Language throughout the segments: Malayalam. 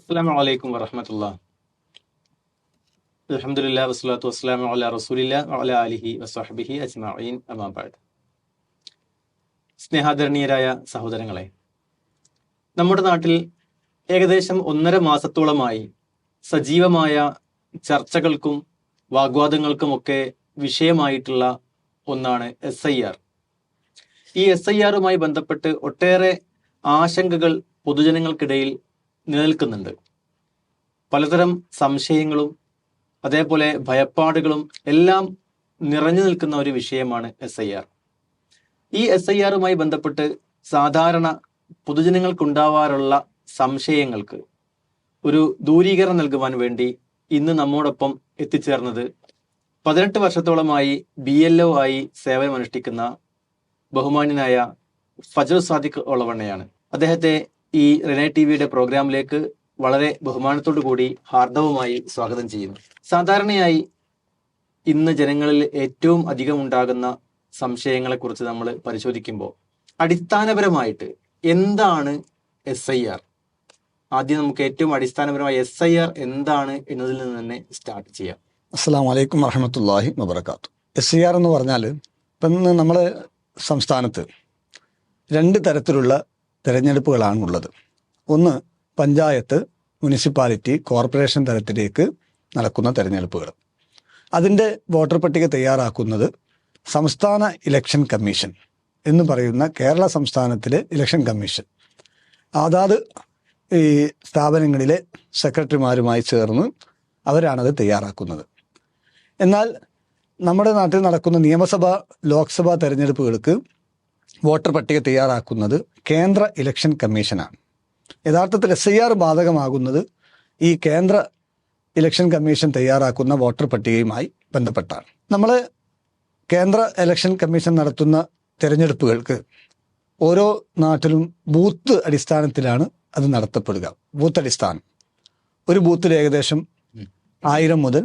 അസ്സലാമു അലൈക്കും വറഹ്മത്തുള്ളാഹി. അൽഹംദുലില്ലാഹി വസ്സലാത്തു വസ്സലാമു അലാ റസൂലില്ലാഹി വഅലാ ആലിഹി വസ്വഹ്ബിഹി അജ്മഈൻ. അമ്മാ ബഅദ്. സ്നേഹാദരണീയരായ സഹോദരങ്ങളെ, നമ്മുടെ നാട്ടിൽ ഏകദേശം 1.5 മാസത്തോളമായി സജീവമായ ചർച്ചകൾക്കും വാഗ്വാദങ്ങൾക്കുമൊക്കെ വിഷയമായിട്ടുള്ള ഒന്നാണ് SIR. ഈ SIRുമായി ബന്ധപ്പെട്ട് ഒട്ടേറെ ആശങ്കകൾ പൊതുജനങ്ങൾക്കിടയിൽ നിലനിൽക്കുന്നുണ്ട്. പലതരം സംശയങ്ങളും അതേപോലെ ഭയപ്പാടുകളും എല്ലാം നിറഞ്ഞു നിൽക്കുന്ന ഒരു വിഷയമാണ് SIR. ഈ SIRുമായി ബന്ധപ്പെട്ട് സാധാരണ പൊതുജനങ്ങൾക്കുണ്ടാവാറുള്ള സംശയങ്ങൾക്ക് ഒരു ദൂരീകരണം നൽകുവാൻ വേണ്ടി ഇന്ന് നമ്മോടൊപ്പം എത്തിച്ചേർന്നത് 18 വർഷത്തോളമായി BLO ആയി സേവനമനുഷ്ഠിക്കുന്ന ബഹുമാന്യനായ ഫജൽ സാദിഖ് ഒളവണ്ണയാണ്. അദ്ദേഹത്തെ ഈ റിനേ TVയുടെ പ്രോഗ്രാമിലേക്ക് വളരെ ബഹുമാനത്തോടു കൂടി ഹാർദവമായി സ്വാഗതം ചെയ്യുന്നു. സാധാരണയായി ഇന്ന് ജനങ്ങളിൽ ഏറ്റവും അധികം ഉണ്ടാകുന്ന സംശയങ്ങളെക്കുറിച്ച് നമ്മൾ പരിശോധിക്കുമ്പോൾ അടിസ്ഥാനപരമായിട്ട് എന്താണ് SIR? ആദ്യം നമുക്ക് ഏറ്റവും അടിസ്ഥാനപരമായ SIR എന്താണ് എന്നതിൽ നിന്ന് തന്നെ സ്റ്റാർട്ട് ചെയ്യാം. അസ്സലാമു അലൈക്കും വറഹ്മത്തുള്ളാഹി വബറകാത്തു. SIR എന്ന് പറഞ്ഞാൽ ഇപ്പം നമ്മുടെ സംസ്ഥാനത്ത് 2 തരത്തിലുള്ള തിരഞ്ഞെടുപ്പുകളാണ് ഉള്ളത്. ഒന്ന് പഞ്ചായത്ത്, മുനിസിപ്പാലിറ്റി, കോർപ്പറേഷൻ തലത്തിലേക്ക് നടക്കുന്ന തിരഞ്ഞെടുപ്പുകൾ. അതിൻ്റെ വോട്ടർ പട്ടിക തയ്യാറാക്കുന്നത് സംസ്ഥാന ഇലക്ഷൻ കമ്മീഷൻ എന്ന് പറയുന്ന കേരള സംസ്ഥാനത്തിലെ ഇലക്ഷൻ കമ്മീഷൻ. അതാത് ഈ സ്ഥാപനങ്ങളിലെ സെക്രട്ടറിമാരുമായി ചേർന്ന് അവരാണത് തയ്യാറാക്കുന്നത്. എന്നാൽ നമ്മുടെ നാട്ടിൽ നടക്കുന്ന നിയമസഭാ ലോക്സഭാ തെരഞ്ഞെടുപ്പുകൾക്ക് വോട്ടർ പട്ടിക തയ്യാറാക്കുന്നത് കേന്ദ്ര ഇലക്ഷൻ കമ്മീഷനാണ്. യഥാർത്ഥത്തിൽ SIR ബാധകമാകുന്നത് ഈ കേന്ദ്ര ഇലക്ഷൻ കമ്മീഷൻ തയ്യാറാക്കുന്ന വോട്ടർ പട്ടികയുമായി ബന്ധപ്പെട്ടാണ്. നമ്മൾ കേന്ദ്ര ഇലക്ഷൻ കമ്മീഷൻ നടത്തുന്ന തിരഞ്ഞെടുപ്പുകൾക്ക് ഓരോ നാട്ടിലും ബൂത്ത് അടിസ്ഥാനത്തിലാണ് അത് നടത്തപ്പെടുക. ബൂത്ത് അടിസ്ഥാനം. ഒരു ബൂത്തിൽ ഏകദേശം 1000 മുതൽ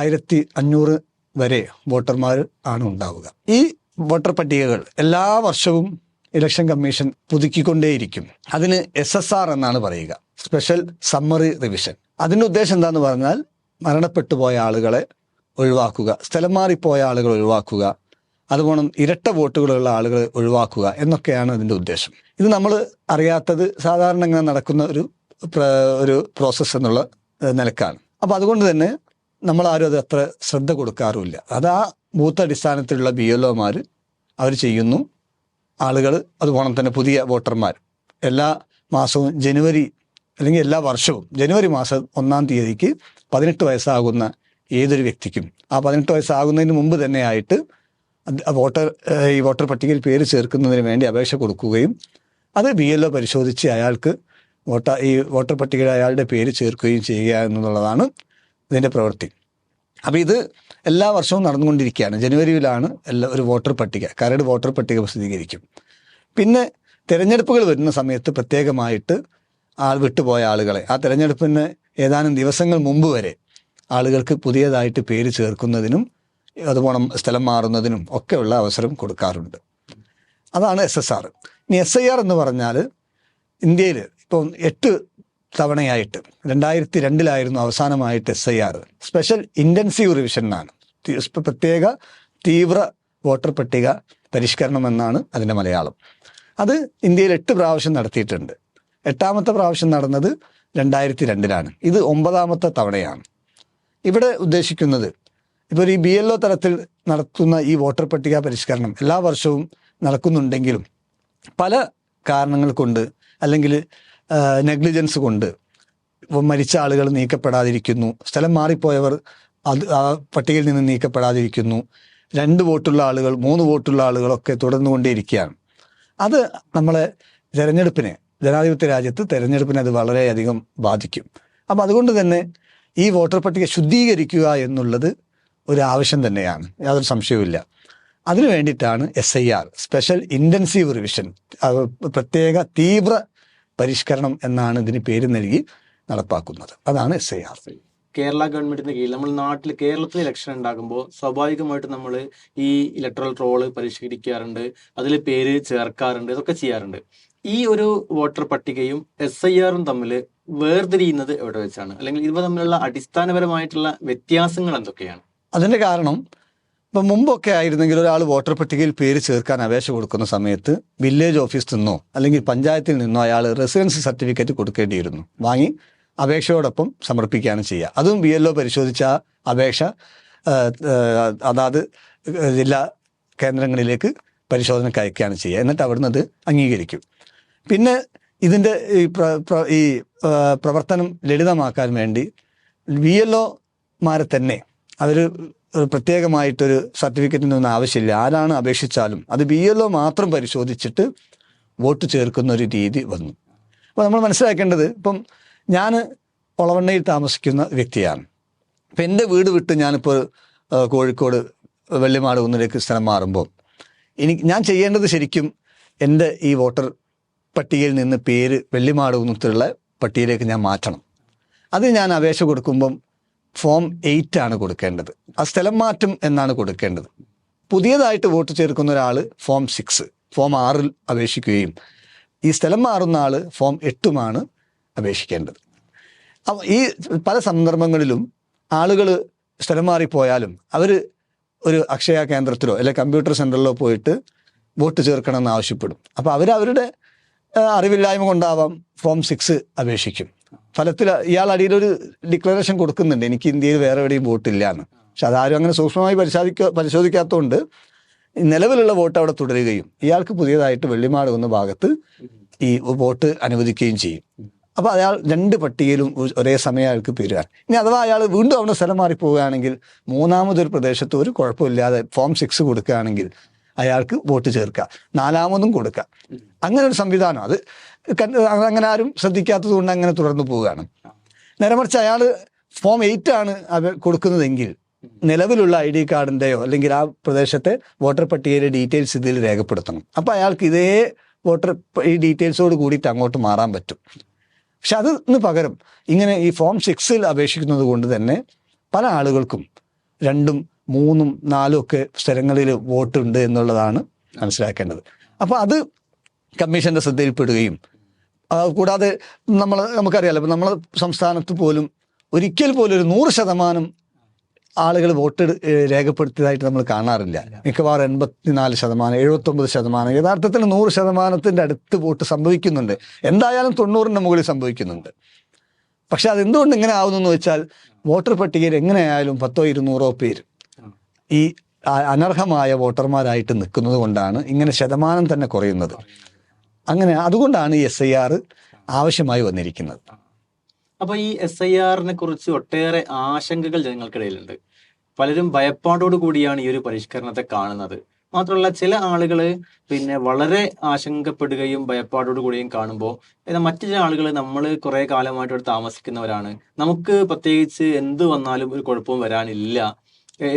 1500 വരെ വോട്ടർമാർ ആണ് ഉണ്ടാവുക. ഈ വോട്ടർ പട്ടികകൾ എല്ലാ വർഷവും ഇലക്ഷൻ കമ്മീഷൻ പുതുക്കിക്കൊണ്ടേയിരിക്കും. അതിന് SSR എന്നാണ് പറയുക, സ്പെഷ്യൽ സമ്മറി റിവിഷൻ. അതിൻ്റെ ഉദ്ദേശം എന്താന്ന് പറഞ്ഞാൽ മരണപ്പെട്ടു പോയ ആളുകളെ ഒഴിവാക്കുക, സ്ഥലം മാറിപ്പോയ ആളുകൾ ഒഴിവാക്കുക, അതുപോലെ ഇരട്ട വോട്ടുകളുള്ള ആളുകളെ ഒഴിവാക്കുക എന്നൊക്കെയാണ് അതിൻ്റെ ഉദ്ദേശം. ഇത് നമ്മൾ അറിയാത്തത് സാധാരണ ഇങ്ങനെ നടക്കുന്ന ഒരു പ്രോസസ്സ് എന്നുള്ള നിലക്കാണ്. അപ്പോൾ അതുകൊണ്ട് തന്നെ നമ്മളാരും അത് അത്ര ശ്രദ്ധ കൊടുക്കാറുമില്ല. അത് ആ ബൂത്ത് അടിസ്ഥാനത്തിലുള്ള BLOമാർ അവർ ചെയ്യുന്നു. ആളുകൾ അതുപോലെ തന്നെ പുതിയ വോട്ടർമാർ എല്ലാ മാസവും ജനുവരി അല്ലെങ്കിൽ എല്ലാ വർഷവും ജനുവരി മാസം 1-ാം തീയതിക്ക് 18 വയസ്സാകുന്ന ഏതൊരു വ്യക്തിക്കും ആ 18 വയസ്സാകുന്നതിന് മുമ്പ് തന്നെ ആയിട്ട് ഈ വോട്ടർ പട്ടികയിൽ പേര് ചേർക്കുന്നതിന് വേണ്ടി അപേക്ഷ കൊടുക്കുകയും അത് BLO പരിശോധിച്ച് അയാൾക്ക് ഈ വോട്ടർ പട്ടികയിൽ അയാളുടെ പേര് ചേർക്കുകയും ചെയ്യുക എന്നുള്ളതാണ് ഇതിൻ്റെ പ്രവൃത്തി. അപ്പോൾ ഇത് എല്ലാ വർഷവും നടന്നുകൊണ്ടിരിക്കുകയാണ്. ജനുവരിയിലാണ് ഒരു വോട്ടർ പട്ടിക, കരട് വോട്ടർ പട്ടിക പ്രസിദ്ധീകരിക്കും. പിന്നെ തിരഞ്ഞെടുപ്പുകൾ വരുന്ന സമയത്ത് പ്രത്യേകമായിട്ട് വിട്ടുപോയ ആളുകളെ ആ തിരഞ്ഞെടുപ്പിന് ഏതാനും ദിവസങ്ങൾ മുമ്പ് വരെ ആളുകൾക്ക് പുതിയതായിട്ട് പേര് ചേർക്കുന്നതിനും അതുപോലെ സ്ഥലം മാറുന്നതിനും ഒക്കെയുള്ള അവസരം കൊടുക്കാറുണ്ട്. അതാണ് SSR. ഇനി SIR എന്ന് പറഞ്ഞാൽ ഇന്ത്യയിൽ ഇപ്പം 8 തവണയായിട്ട് 2002 അവസാനമായിട്ട് SIR, സ്പെഷ്യൽ ഇൻറ്റൻസീവ് റിവിഷൻ എന്നാണ്, പ്രത്യേക തീവ്ര വോട്ടർ പട്ടിക പരിഷ്കരണം എന്നാണ് അതിൻ്റെ മലയാളം. അത് ഇന്ത്യയിൽ 8 പ്രാവശ്യം നടത്തിയിട്ടുണ്ട്. 8ാമത്തെ പ്രാവശ്യം നടന്നത് 2002. ഇത് 9ാമത്തെ തവണയാണ്. ഇവിടെ ഉദ്ദേശിക്കുന്നത് ഇപ്പോൾ ഈ BLO തലത്തിൽ നടത്തുന്ന ഈ വോട്ടർ പട്ടിക പരിഷ്കരണം എല്ലാ വർഷവും നടക്കുന്നുണ്ടെങ്കിലും പല കാരണങ്ങൾ കൊണ്ട് അല്ലെങ്കിൽ നെഗ്ലിജൻസ് കൊണ്ട് മരിച്ച ആളുകൾ നീക്കപ്പെടാതിരിക്കുന്നു, സ്ഥലം മാറിപ്പോയവർ ആ പട്ടികയിൽ നിന്ന് നീക്കപ്പെടാതിരിക്കുന്നു, 2 വോട്ടുള്ള ആളുകൾ 3 വോട്ടുള്ള ആളുകളൊക്കെ തുടർന്നുകൊണ്ടേയിരിക്കുകയാണ്. അത് നമ്മളെ തെരഞ്ഞെടുപ്പിനെ, ജനാധിപത്യ രാജ്യത്ത് തെരഞ്ഞെടുപ്പിനെ അത് വളരെയധികം ബാധിക്കും. അപ്പം അതുകൊണ്ട് തന്നെ ഈ വോട്ടർ പട്ടിക ശുദ്ധീകരിക്കുക എന്നുള്ളത് ഒരു ആവശ്യം തന്നെയാണ്, യാതൊരു സംശയവുമില്ല. അതിനു വേണ്ടിയിട്ടാണ് SIR, സ്പെഷ്യൽ ഇൻറ്റൻസീവ് റിവിഷൻ, പ്രത്യേക തീവ്ര പരിഷ്കരണം എന്നാണ് ഇതിന് പേര് നൽകി നടപ്പാക്കുന്നത്. അതാണ് SIR. കേരള ഗവൺമെന്റിന്റെ കീഴിൽ നമ്മൾ കേരളത്തിൽ ഇലക്ഷൻ ഉണ്ടാകുമ്പോൾ സ്വാഭാവികമായിട്ട് നമ്മൾ ഈ ഇലക്ട്രൽ റോള് പരിഷ്കരിക്കാറുണ്ട്, അതിൽ പേര് ചേർക്കാറുണ്ട്, ഇതൊക്കെ ചെയ്യാറുണ്ട്. ഈ ഒരു വോട്ടർ പട്ടികയും SIRും തമ്മിൽ വേർതിരിയുന്നത് എവിടെ വെച്ചാണ്, അല്ലെങ്കിൽ ഇവ തമ്മിലുള്ള അടിസ്ഥാനപരമായിട്ടുള്ള വ്യത്യാസങ്ങൾ എന്തൊക്കെയാണ്? അതിൻ്റെ കാരണം ഇപ്പം മുമ്പൊക്കെ ആയിരുന്നെങ്കിൽ ഒരാൾ വോട്ടർ പട്ടികയിൽ പേര് ചേർക്കാൻ അപേക്ഷ കൊടുക്കുന്ന സമയത്ത് വില്ലേജ് ഓഫീസിൽ നിന്നോ അല്ലെങ്കിൽ പഞ്ചായത്തിൽ നിന്നോ അയാൾ റെസിഡൻസി സർട്ടിഫിക്കറ്റ് കൊടുക്കേണ്ടിയിരുന്നു. വാങ്ങി അപേക്ഷയോടൊപ്പം സമർപ്പിക്കുകയാണ് ചെയ്യുക. അതും BLO പരിശോധിച്ച ആ അപേക്ഷ അതാത് ജില്ലാ കേന്ദ്രങ്ങളിലേക്ക് പരിശോധനയ്ക്ക് അയക്കുകയാണ് ചെയ്യുക. എന്നിട്ട് അവിടുന്ന് അത് അംഗീകരിക്കും. പിന്നെ ഇതിൻ്റെ ഈ പ്രവർത്തനം ലളിതമാക്കാൻ വേണ്ടി BLOമാരെ തന്നെ അവർ പ്രത്യേകമായിട്ടൊരു സർട്ടിഫിക്കറ്റിനൊന്നും ആവശ്യമില്ല. ആരാണ് അപേക്ഷിച്ചാലും അത് BLO മാത്രം പരിശോധിച്ചിട്ട് വോട്ട് ചേർക്കുന്ന ഒരു രീതി വന്നു. അപ്പോൾ നമ്മൾ മനസ്സിലാക്കേണ്ടത്, ഇപ്പം ഞാൻ ഒളവണ്ണയിൽ താമസിക്കുന്ന വ്യക്തിയാണ്. ഇപ്പം എൻ്റെ വീട് വിട്ട് ഞാനിപ്പോൾ കോഴിക്കോട് വെള്ളിമാട് കുന്നിലേക്ക് സ്ഥലം മാറുമ്പോൾ ഞാൻ ചെയ്യേണ്ടത് ശരിക്കും എൻ്റെ ഈ വോട്ടർ പട്ടികയിൽ നിന്ന് പേര് വെള്ളിമാട് കുന്നത്തുള്ള പട്ടികയിലേക്ക് ഞാൻ മാറ്റണം. അത് ഞാൻ അപേക്ഷ കൊടുക്കുമ്പം ഫോം 8 ആണ് കൊടുക്കേണ്ടത്. ആ സ്ഥലം മാറ്റം എന്നാണ് കൊടുക്കേണ്ടത്. പുതിയതായിട്ട് വോട്ട് ചേർക്കുന്ന ഒരാൾ ഫോം 6, ഫോം 6 അപേക്ഷിക്കുകയും ഈ സ്ഥലം മാറുന്ന ആൾ ഫോം 8 അപേക്ഷിക്കേണ്ടത്. അപ്പോൾ ഈ പല സന്ദർഭങ്ങളിലും ആളുകൾ സ്ഥലം മാറിപ്പോയാലും അവർ ഒരു അക്ഷയ കേന്ദ്രത്തിലോ അല്ലെങ്കിൽ കമ്പ്യൂട്ടർ സെൻ്ററിലോ പോയിട്ട് വോട്ട് ചേർക്കണമെന്ന് ആവശ്യപ്പെടും. അപ്പോൾ അവരവരുടെ അറിവില്ലായ്മ കൊണ്ടാവാം ഫോം 6 അപേക്ഷിക്കും. ഫലത്തിൽ ഇയാൾ അടിയിലൊരു ഡിക്ലറേഷൻ കൊടുക്കുന്നുണ്ട്, എനിക്ക് ഇന്ത്യയിൽ വേറെ എവിടെയും വോട്ടില്ല എന്ന്. പക്ഷെ അതാരും അങ്ങനെ സൂക്ഷ്മമായി പരിശോധിക്കാത്തതുകൊണ്ട് നിലവിലുള്ള വോട്ട് അവിടെ തുടരുകയും ഇയാൾക്ക് പുതിയതായിട്ട് വെള്ളിമാട് കുന്ന ഭാഗത്ത് ഈ വോട്ട് അനുവദിക്കുകയും ചെയ്യും. അപ്പോൾ അയാൾ 2 പട്ടികയിലും ഒരേ സമയം അയാൾക്ക് പേരുക. ഇനി അഥവാ അയാൾ വീണ്ടും അവിടെ സ്ഥലം മാറിപ്പോവുകയാണെങ്കിൽ മൂന്നാമതൊരു പ്രദേശത്ത് ഒരു കുഴപ്പമില്ലാതെ ഫോം 6 കൊടുക്കുകയാണെങ്കിൽ അയാൾക്ക് വോട്ട് ചേർക്കുക, 4ാമതും കൊടുക്കുക. അങ്ങനെ ഒരു സംവിധാനം അത് അങ്ങനെ ആരും ശ്രദ്ധിക്കാത്തത് കൊണ്ട് അങ്ങനെ തുടർന്നു പോവുകയാണ്. നേരെമറിച്ച് അയാൾ ഫോം 8 കൊടുക്കുന്നതെങ്കിൽ നിലവിലുള്ള ID കാർഡിൻ്റെയോ അല്ലെങ്കിൽ ആ പ്രദേശത്തെ വോട്ടർ പട്ടികയിലെ ഡീറ്റെയിൽസ് ഇതിൽ രേഖപ്പെടുത്തണം. അപ്പോൾ അയാൾക്ക് ഇതേ ഈ ഡീറ്റെയിൽസോട് കൂടിയിട്ട് അങ്ങോട്ട് മാറാൻ പറ്റും. പക്ഷെ അതിന് പകരം ഇങ്ങനെ ഈ ഫോം 6 അപേക്ഷിക്കുന്നത് കൊണ്ട് തന്നെ പല ആളുകൾക്കും 2ഉം 3ഉം 4ഉം ഒക്കെ സ്ഥലങ്ങളിൽ വോട്ടുണ്ട് എന്നുള്ളതാണ് മനസ്സിലാക്കേണ്ടത്. അപ്പോൾ അത് കമ്മീഷൻ്റെ ശ്രദ്ധയിൽപ്പെടുകയും കൂടാതെ നമുക്കറിയാലോ, ഇപ്പം നമ്മളെ സംസ്ഥാനത്ത് പോലും ഒരിക്കൽ പോലും ഒരു 100% ആളുകൾ വോട്ട് രേഖപ്പെടുത്തിയതായിട്ട് നമ്മൾ കാണാറില്ല. മിക്കവാറും 84%, 79%, യഥാർത്ഥത്തിൽ 100%-ൻ്റെ അടുത്ത് വോട്ട് സംഭവിക്കുന്നുണ്ട്. എന്തായാലും 90-ൻ്റെ മുകളിൽ സംഭവിക്കുന്നുണ്ട്. പക്ഷെ അതെന്തുകൊണ്ട് ഇങ്ങനെ ആവുന്നെന്ന് വെച്ചാൽ വോട്ടർ പട്ടികയിൽ എങ്ങനെയായാലും 100-200 പേര് ഈ അനർഹമായ വോട്ടർമാരായിട്ട് നിൽക്കുന്നത് കൊണ്ടാണ് ഇങ്ങനെ ശതമാനം തന്നെ കുറയുന്നത്. അതുകൊണ്ടാണ് ഈ SIR ആവശ്യമായി വന്നിരിക്കുന്നത്. അപ്പോൾ ഈ SIR-നെ കുറിച്ച് ഒട്ടേറെ ആശങ്കകൾ ജനങ്ങൾക്കിടയിലുണ്ട്. പലരും ഭയപ്പാടോട് കൂടിയാണ് ഈ ഒരു പരിഷ്കരണത്തെ കാണുന്നത്. മാത്രമല്ല ചില ആളുകൾ വളരെ ആശങ്കപ്പെടുകയും ഭയപ്പാടോട് കൂടിയും കാണുമ്പോൾ മറ്റു ചില ആളുകൾ നമ്മൾ കുറെ കാലമായിട്ട് ഇവിടെ താമസിക്കുന്നവരാണ്, നമുക്ക് പ്രത്യേകിച്ച് എന്ത് വന്നാലും ഒരു കുഴപ്പവും വരാനില്ല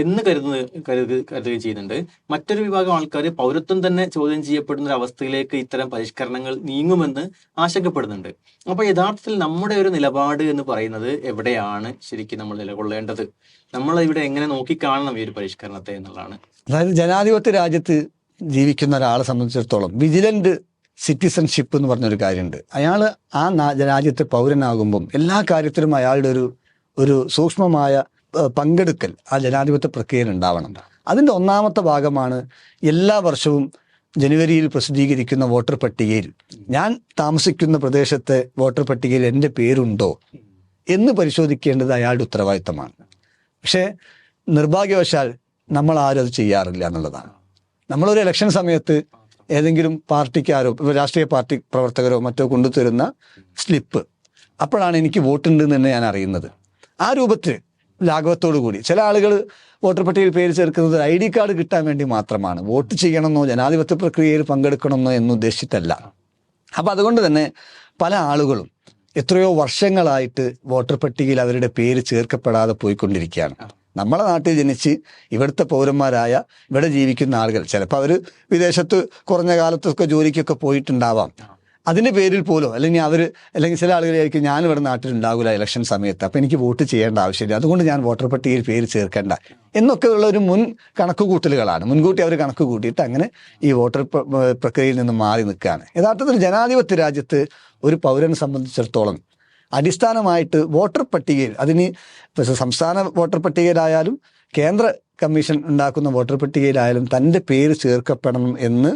എന്ന് കരുതുകയും ചെയ്യുന്നുണ്ട്. മറ്റൊരു വിഭാഗം ആൾക്കാർ പൗരത്വം തന്നെ ചോദ്യം ചെയ്യപ്പെടുന്ന ഒരു അവസ്ഥയിലേക്ക് ഇത്തരം പരിഷ്കരണങ്ങൾ നീങ്ങുമെന്ന് ആശങ്കപ്പെടുന്നുണ്ട്. അപ്പൊ യഥാർത്ഥത്തിൽ നമ്മുടെ ഒരു നിലപാട് എന്ന് പറയുന്നത് എവിടെയാണ് ശരിക്കും നമ്മൾ നിലകൊള്ളേണ്ടത്? നമ്മൾ ഇവിടെ എങ്ങനെ നോക്കിക്കാണണം ഈ ഒരു പരിഷ്കരണത്തെ എന്നുള്ളതാണ്. അതായത് ജനാധിപത്യ രാജ്യത്ത് ജീവിക്കുന്ന ഒരാളെ സംബന്ധിച്ചിടത്തോളം വിജിലന്റ് സിറ്റിസൺഷിപ്പ് എന്ന് പറഞ്ഞൊരു കാര്യമുണ്ട്. അയാൾ ആ രാജ്യത്തെ പൗരനാകുമ്പം എല്ലാ കാര്യത്തിലും അയാളുടെ ഒരു സൂക്ഷ്മമായ പങ്കെടുക്കൽ ആ ജനാധിപത്യ പ്രക്രിയയിൽ ഉണ്ടാവണം. അതിൻ്റെ ഒന്നാമത്തെ ഭാഗമാണ് എല്ലാ വർഷവും ജനുവരിയിൽ പ്രസിദ്ധീകരിക്കുന്ന വോട്ടർ പട്ടികയിൽ ഞാൻ താമസിക്കുന്ന പ്രദേശത്തെ വോട്ടർ പട്ടികയിൽ എൻ്റെ പേരുണ്ടോ എന്ന് പരിശോധിക്കേണ്ടത് അയാളുടെ ഉത്തരവാദിത്തമാണ്. പക്ഷേ നിർഭാഗ്യവശാൽ നമ്മൾ ആരും അത് ചെയ്യാറില്ല എന്നുള്ളതാണ്. നമ്മളൊരു ഇലക്ഷൻ സമയത്ത് ഏതെങ്കിലും പാർട്ടിക്കാരോ രാഷ്ട്രീയ പാർട്ടി പ്രവർത്തകരോ മറ്റോ കൊണ്ടുതരുന്ന സ്ലിപ്പ്, അപ്പോഴാണ് എനിക്ക് വോട്ടുണ്ടെന്ന് തന്നെ ഞാൻ അറിയുന്നത്. ആ രൂപത്തിൽ ലാഘവത്തോടു കൂടി ചില ആളുകൾ വോട്ടർ പട്ടികയിൽ പേര് ചേർക്കുന്നത് ID കാർഡ് കിട്ടാൻ വേണ്ടി മാത്രമാണ്. വോട്ട് ചെയ്യണമെന്നോ ജനാധിപത്യ പ്രക്രിയയിൽ പങ്കെടുക്കണമെന്നോ എന്നുദ്ദേശിച്ചിട്ടല്ല. അപ്പം അതുകൊണ്ട് തന്നെ പല ആളുകളും എത്രയോ വർഷങ്ങളായിട്ട് വോട്ടർ പട്ടികയിൽ അവരുടെ പേര് ചേർക്കപ്പെടാതെ പോയിക്കൊണ്ടിരിക്കുകയാണ്. നമ്മളെ നാട്ടിൽ ജനിച്ച് ഇവിടുത്തെ പൗരന്മാരായ ഇവിടെ ജീവിക്കുന്ന ആളുകൾ ചിലപ്പോൾ അവർ വിദേശത്ത് കുറഞ്ഞ കാലത്തൊക്കെ ജോലിക്കൊക്കെ പോയിട്ടുണ്ടാവാം. അതിൻ്റെ പേരിൽ പോലും അല്ലെങ്കിൽ ചില ആളുകളായിരിക്കും ഞാനിവിടെ നാട്ടിലുണ്ടാകില്ല ഇലക്ഷൻ സമയത്ത്, അപ്പം എനിക്ക് വോട്ട് ചെയ്യേണ്ട ആവശ്യമില്ല, അതുകൊണ്ട് ഞാൻ വോട്ടർ പട്ടികയിൽ പേര് ചേർക്കേണ്ട എന്നൊക്കെയുള്ള ഒരു കണക്കുകൂട്ടലുകളാണ്. മുൻകൂട്ടി അവർ കണക്ക് കൂട്ടിയിട്ട് അങ്ങനെ ഈ വോട്ടർ പ്രക്രിയയിൽ നിന്ന് മാറി നിൽക്കുകയാണ്. യഥാർത്ഥത്തിൽ ജനാധിപത്യ രാജ്യത്ത് ഒരു പൗരനെ സംബന്ധിച്ചിടത്തോളം അടിസ്ഥാനമായിട്ട് വോട്ടർ പട്ടികയിൽ, അതിന് സംസ്ഥാന വോട്ടർ പട്ടികയിലായാലും കേന്ദ്ര കമ്മീഷൻ ഉണ്ടാക്കുന്ന വോട്ടർ പട്ടികയിലായാലും തൻ്റെ പേര് ചേർക്കപ്പെടണം എന്ന്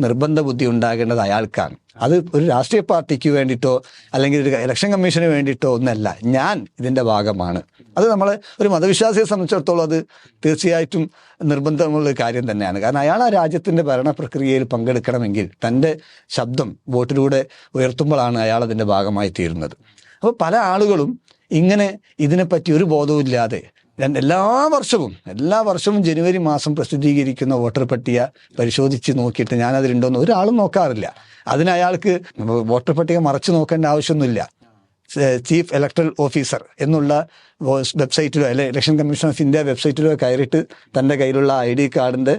നിർബന്ധ ബുദ്ധി ഉണ്ടാകേണ്ടത് അയാൾക്കാണ്. അത് ഒരു രാഷ്ട്രീയ പാർട്ടിക്ക് വേണ്ടിയിട്ടോ അല്ലെങ്കിൽ ഒരു ഇലക്ഷൻ കമ്മീഷന് വേണ്ടിയിട്ടോ ഒന്നല്ല, ഞാൻ ഇതിൻ്റെ ഭാഗമാണ്. അത് നമ്മളെ ഒരു മതവിശ്വാസിയെ സംബന്ധിച്ചിടത്തോളം അത് തീർച്ചയായിട്ടും നിർബന്ധമുള്ള കാര്യം തന്നെയാണ്. കാരണം അയാൾ ആ രാജ്യത്തിൻ്റെ ഭരണ പ്രക്രിയയിൽ പങ്കെടുക്കണമെങ്കിൽ തൻ്റെ ശബ്ദം വോട്ടിലൂടെ ഉയർത്തുമ്പോഴാണ് അയാൾ അതിൻ്റെ ഭാഗമായി തീരുന്നത്. അപ്പോൾ പല ആളുകളും ഇങ്ങനെ ഇതിനെപ്പറ്റി ഒരു ബോധവും ഇല്ലാതെ എല്ലാ വർഷവും ജനുവരി മാസം പ്രസിദ്ധീകരിക്കുന്ന വോട്ടർ പട്ടിക പരിശോധിച്ച് നോക്കിയിട്ട് ഞാനതിലുണ്ടോയെന്ന് ഒരാളും നോക്കാറില്ല. അതിന് അയാൾക്ക് വോട്ടർ പട്ടിക മറച്ചു നോക്കേണ്ട ആവശ്യമൊന്നുമില്ല. ചീഫ് ഇലക്ടറൽ ഓഫീസർ എന്നുള്ള വെബ്സൈറ്റിലോ അല്ലെങ്കിൽ ഇലക്ഷൻ കമ്മീഷൻ ഓഫ് ഇന്ത്യ വെബ്സൈറ്റിലോ കയറിയിട്ട് തൻ്റെ കയ്യിലുള്ള ID കാർഡിൻ്റെ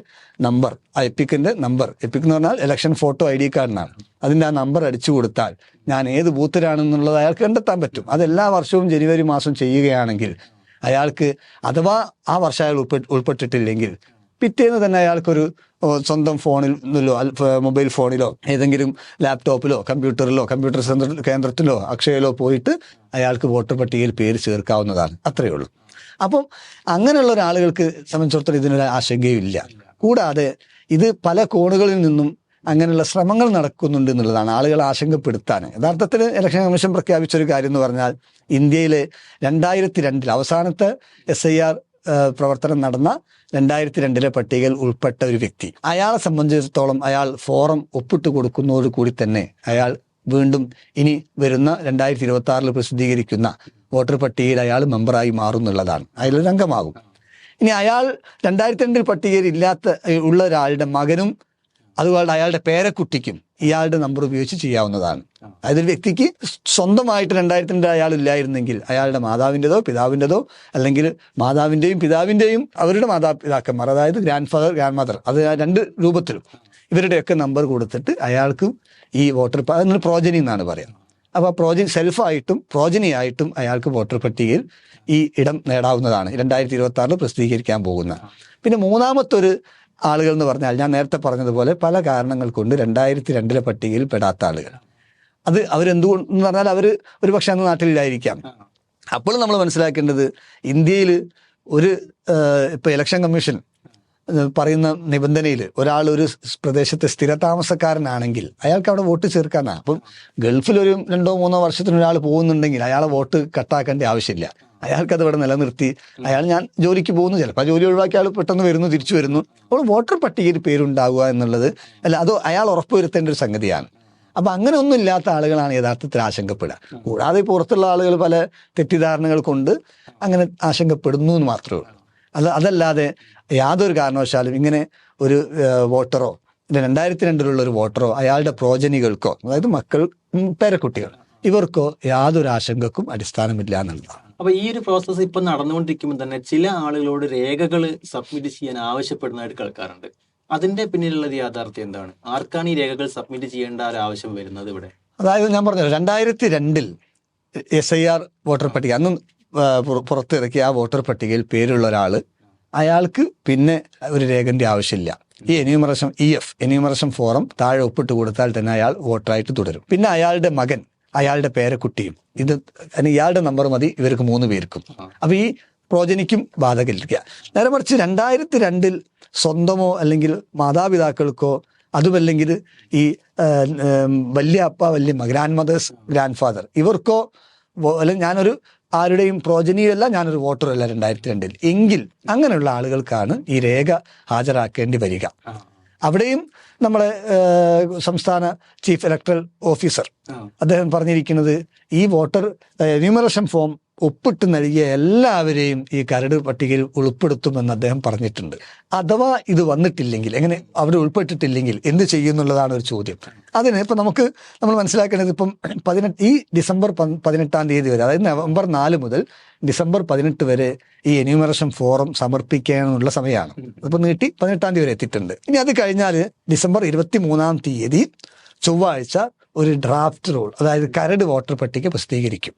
നമ്പർ, എപ്പിക്കിൻ്റെ നമ്പർ, എപ്പിക് എന്ന് പറഞ്ഞാൽ ഇലക്ഷൻ ഫോട്ടോ ID കാർഡിനാണ്, അതിൻ്റെ ആ നമ്പർ അടിച്ചു കൊടുത്താൽ ഞാൻ ഏത് ബൂത്തിലാണെന്നുള്ളത് അയാൾക്ക് കണ്ടെത്താൻ പറ്റും. അതെല്ലാ വർഷവും ജനുവരി മാസം ചെയ്യുകയാണെങ്കിൽ അയാൾക്ക് അഥവാ ആ വർഷം അയാൾ ഉൾപ്പെട്ടിട്ടില്ലെങ്കിൽ പിറ്റേന്ന് തന്നെ അയാൾക്കൊരു സ്വന്തം ഫോണിലോ മൊബൈൽ ഫോണിലോ ഏതെങ്കിലും ലാപ്ടോപ്പിലോ കമ്പ്യൂട്ടർ കേന്ദ്രത്തിലോ അക്ഷയയിലോ പോയിട്ട് അയാൾക്ക് വോട്ടർ പട്ടികയിൽ പേര് ചേർക്കാവുന്നതാണ്. അത്രയേ ഉള്ളൂ. അപ്പം അങ്ങനെയുള്ള ഒരാളുകൾക്ക് സംബന്ധിച്ചിടത്തോളം ഇതിനൊരു ആശങ്കയുമില്ല. കൂടാതെ ഇത് പല കോണുകളിൽ നിന്നും അങ്ങനെയുള്ള ശ്രമങ്ങൾ നടക്കുന്നുണ്ട് എന്നുള്ളതാണ് ആളുകൾ ആശങ്കപ്പെടുത്താൻ. യഥാർത്ഥത്തിൽ ഇലക്ഷൻ കമ്മീഷൻ പ്രഖ്യാപിച്ചൊരു കാര്യം എന്ന് പറഞ്ഞാൽ ഇന്ത്യയിലെ 2002 അവസാനത്തെ SIR പ്രവർത്തനം നടന്ന 2002 പട്ടികയിൽ ഉൾപ്പെട്ട ഒരു വ്യക്തി, അയാളെ സംബന്ധിച്ചിടത്തോളം അയാൾ ഫോറം ഒപ്പിട്ട് കൊടുക്കുന്നതോടു കൂടി തന്നെ അയാൾ വീണ്ടും ഇനി വരുന്ന 2026 പ്രസിദ്ധീകരിക്കുന്ന വോട്ടർ പട്ടികയിൽ അയാൾ മെമ്പറായി മാറുന്നുള്ളതാണ്, അതിലൊരു അംഗമാകും. ഇനി അയാൾ 2002 പട്ടികയിൽ ഉള്ള ഒരാളുടെ മകനും അതുപോലെ അയാളുടെ പേരക്കുട്ടിക്കും ഇയാളുടെ നമ്പർ ഉപയോഗിച്ച് ചെയ്യാവുന്നതാണ്. അതായത് ഒരു വ്യക്തിക്ക് സ്വന്തമായിട്ട് 2002 അയാൾ ഇല്ലായിരുന്നെങ്കിൽ അയാളുടെ മാതാവിൻ്റെതോ പിതാവിൻ്റെതോ അല്ലെങ്കിൽ മാതാവിൻ്റെയും പിതാവിൻ്റെയും അവരുടെ മാതാപിതാക്കന്മാർ, അതായത് ഗ്രാൻഡ് ഫാദർ ഗ്രാൻഡ് മദർ, അത് രണ്ട് രൂപത്തിലും ഇവരുടെയൊക്കെ നമ്പർ കൊടുത്തിട്ട് അയാൾക്കും ഈ വോട്ടർ അതിന് പ്രോജനി എന്നാണ് പറയുക. അപ്പോൾ സെൽഫായിട്ടും പ്രോജനിയായിട്ടും അയാൾക്ക് വോട്ടർ പട്ടികയിൽ ഈ ഇടം നേടാവുന്നതാണ് 2026 പ്രസിദ്ധീകരിക്കാൻ പോകുന്ന. പിന്നെ മൂന്നാമത്തൊരു ആളുകൾ എന്ന് പറഞ്ഞാൽ ഞാൻ നേരത്തെ പറഞ്ഞതുപോലെ പല കാരണങ്ങൾ കൊണ്ട് 2002 പട്ടികയിൽ പെടാത്ത ആളുകൾ. അത് അവരെന്തുകൊണ്ടെന്ന് പറഞ്ഞാൽ അവർ ഒരു പക്ഷേ അന്ന് നാട്ടിലില്ലായിരിക്കാം. അപ്പോൾ നമ്മൾ മനസ്സിലാക്കേണ്ടത് ഇന്ത്യയിൽ ഇപ്പോൾ ഇലക്ഷൻ കമ്മീഷൻ പറയുന്ന നിബന്ധനയിൽ ഒരാൾ ഒരു പ്രദേശത്തെ സ്ഥിരതാമസക്കാരനാണെങ്കിൽ അയാൾക്ക് അവിടെ വോട്ട് ചേർക്കാനാണ്. അപ്പം ഗൾഫിലൊരു 2-3 വർഷത്തിനൊരാൾ പോകുന്നുണ്ടെങ്കിൽ അയാളെ വോട്ട് കട്ടാക്കേണ്ട ആവശ്യമില്ല. അയാൾക്കത് ഇവിടെ നിലനിർത്തി ഞാൻ ജോലിക്ക് പോകുന്നു, ചിലപ്പോൾ ജോലി ഒഴിവാക്കി അയാൾ പെട്ടെന്ന് വരുന്നു, തിരിച്ചു വരുന്നു. അപ്പോൾ വോട്ടർ പട്ടികയിൽ പേരുണ്ടാവുക എന്നുള്ളത് അതോ അയാൾ ഉറപ്പുവരുത്തേണ്ട ഒരു സംഗതിയാണ്. അപ്പം അങ്ങനെ ഒന്നും ഇല്ലാത്ത ആളുകളാണ് യഥാർത്ഥത്തിൽ ആശങ്കപ്പെടുക. കൂടാതെ പുറത്തുള്ള ആളുകൾ പല തെറ്റിദ്ധാരണകൾ കൊണ്ട് അങ്ങനെ ആശങ്കപ്പെടുന്നു എന്ന് മാത്രമേ ഉള്ളൂ. അതല്ലാതെ യാതൊരു കാരണവശാലും ഇങ്ങനെ ഒരു വോട്ടറോ 2002 ഒരു വോട്ടറോ അയാളുടെ പ്രോജനികൾക്കോ, അതായത് മക്കൾ പേരക്കുട്ടികൾ, ഇവർക്കോ യാതൊരു ആശങ്കക്കും അടിസ്ഥാനമില്ല എന്നുള്ളതാണ്. അപ്പൊ ഈ ഒരു പ്രോസസ്സ് ഇപ്പൊ നടന്നുകൊണ്ടിരിക്കുമ്പോൾ തന്നെ ചില ആളുകളോട് രേഖകൾ സബ്മിറ്റ് ചെയ്യാൻ ആവശ്യപ്പെടുന്നതായിട്ട് കേൾക്കാറുണ്ട്. അതിന്റെ പിന്നിലുള്ള യാഥാർത്ഥ്യം എന്താണ്? ആർക്കാണ് ഈ രേഖകൾ സബ്മിറ്റ് ചെയ്യേണ്ട ഒരു ആവശ്യം വരുന്നത് ഇവിടെ? അതായത് ഞാൻ പറഞ്ഞത് 2002 SIR വോട്ടർ പട്ടിക അന്ന് പുറത്തിറക്കിയ ആ വോട്ടർ പട്ടികയിൽ പേരുള്ള ഒരാൾ, അയാൾക്ക് പിന്നെ ഒരു രേഖന്റെ ആവശ്യമില്ല. ഈ എന്യൂമറേഷൻ ഫോറം താഴെ ഒപ്പിട്ട് കൊടുത്താൽ തന്നെ അയാൾ വോട്ടറായിട്ട് തുടരും. പിന്നെ അയാളുടെ മകൻ, അയാളുടെ പേരക്കുട്ടിയും, ഇയാളുടെ നമ്പർ മതി ഇവർക്ക് 3 പേർക്കും. അപ്പൊ ഈ പ്രോജനിക്കും ബാധകരിക്കുക. നേരെ മറിച്ച് 2002 സ്വന്തമോ അല്ലെങ്കിൽ മാതാപിതാക്കൾക്കോ അതുമല്ലെങ്കിൽ ഈ വലിയ അപ്പ വല്യമ്മ ഗ്രാൻഡ് മദേഴ്സ് ഗ്രാൻഡ് ഫാദർ ഇവർക്കോ അല്ലെങ്കിൽ ഞാനൊരു ആരുടെയും പ്രോജനിയല്ല, ഞാനൊരു വോട്ടറല്ല 2002 എങ്കിൽ അങ്ങനെയുള്ള ആളുകൾക്കാണ് ഈ രേഖ ഹാജരാക്കേണ്ടി വരിക. അവിടെയും നമ്മളെ സംസ്ഥാന ചീഫ് ഇലക്ടറൽ ഓഫീസർ അദ്ദേഹം പറഞ്ഞിരിക്കുന്നത് ഈ വോട്ടർ എന്യൂമറേഷൻ ഫോം ഒപ്പിട്ട് നൽകിയ എല്ലാവരെയും ഈ കരട് പട്ടികയിൽ ഉൾപ്പെടുത്തുമെന്ന് അദ്ദേഹം പറഞ്ഞിട്ടുണ്ട്. അഥവാ ഇത് വന്നിട്ടില്ലെങ്കിൽ, എങ്ങനെ അവർ ഉൾപ്പെട്ടിട്ടില്ലെങ്കിൽ എന്ത് ചെയ്യുന്നുള്ളതാണ് ഒരു ചോദ്യം. അതിന് ഇപ്പം നമ്മൾ മനസ്സിലാക്കേണ്ടത് ഇപ്പം ഈ ഡിസംബർ 18 വരെ, അതായത് നവംബർ 4 മുതൽ ഡിസംബർ 18 വരെ ഈ എന്യൂമറേഷൻ ഫോറം സമർപ്പിക്കാനുള്ള സമയമാണ്. അതിപ്പോൾ നീട്ടി 18 വരെ എത്തിയിട്ടുണ്ട്. ഇനി അത് കഴിഞ്ഞാൽ ഡിസംബർ 23 ചൊവ്വാഴ്ച ഒരു ഡ്രാഫ്റ്റ് റോൾ, അതായത് കരട് വോട്ടർ പട്ടിക പ്രസിദ്ധീകരിക്കും.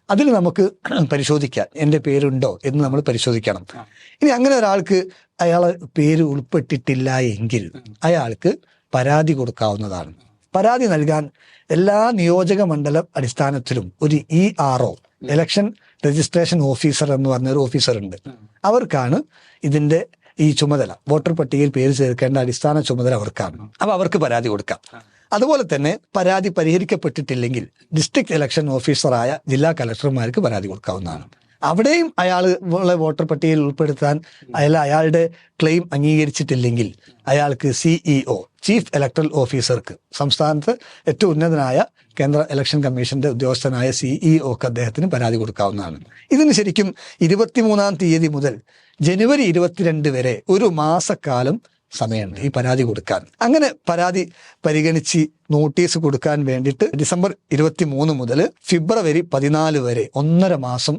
അതിൽ നമുക്ക് പരിശോധിക്കാം എൻ്റെ പേരുണ്ടോ എന്ന് നമ്മൾ പരിശോധിക്കണം. ഇനി അങ്ങനെ ഒരാൾക്ക് അയാളെ പേര് ഉൾപ്പെട്ടിട്ടില്ല എങ്കിൽ അയാൾക്ക് പരാതി കൊടുക്കാവുന്നതാണ്. പരാതി നൽകാൻ എല്ലാ നിയോജക മണ്ഡല അടിസ്ഥാനത്തിലും ഒരു ERO, ഇലക്ഷൻ രജിസ്ട്രേഷൻ ഓഫീസർ എന്ന് പറഞ്ഞൊരു ഓഫീസർ ഉണ്ട്. അവർക്കാണ് ഇതിന്റെ ഈ ചുമതല, വോട്ടർ പട്ടികയിൽ പേര് ചേർക്കേണ്ട അടിസ്ഥാന ചുമതല അവർക്കാണ്. അപ്പൊ അവർക്ക് പരാതി കൊടുക്കാം. അതുപോലെ തന്നെ പരാതി പരിഹരിക്കപ്പെട്ടിട്ടില്ലെങ്കിൽ ഡിസ്ട്രിക്ട് ഇലക്ഷൻ ഓഫീസറായ ജില്ലാ കലക്ടർമാർക്ക് പരാതി കൊടുക്കാവുന്നതാണ്. അവിടെയും അയാളെ വോട്ടർ പട്ടികയിൽ ഉൾപ്പെടുത്താൻ അയാളുടെ ക്ലെയിം അംഗീകരിച്ചിട്ടില്ലെങ്കിൽ അയാൾക്ക് CEO, ചീഫ് ഇലക്ടറൽ ഓഫീസർക്ക്, സംസ്ഥാനത്ത് ഏറ്റവും ഉന്നതനായ കേന്ദ്ര ഇലക്ഷൻ കമ്മീഷന്റെ ഉദ്യോഗസ്ഥനായ CEOക്ക് അദ്ദേഹത്തിന് പരാതി കൊടുക്കാവുന്നതാണ്. ഇതിന് ശരിക്കും 23-ാം തീയതി മുതൽ ജനുവരി 22 വരെ ഒരു മാസക്കാലം സമയമുണ്ട് ഈ പരാതി കൊടുക്കാൻ. അങ്ങനെ പരാതി പരിഗണിച്ച് നോട്ടീസ് കൊടുക്കാൻ വേണ്ടിയിട്ട് ഡിസംബർ 23 മുതൽ ഫെബ്രുവരി 14 വരെ 1.5 മാസം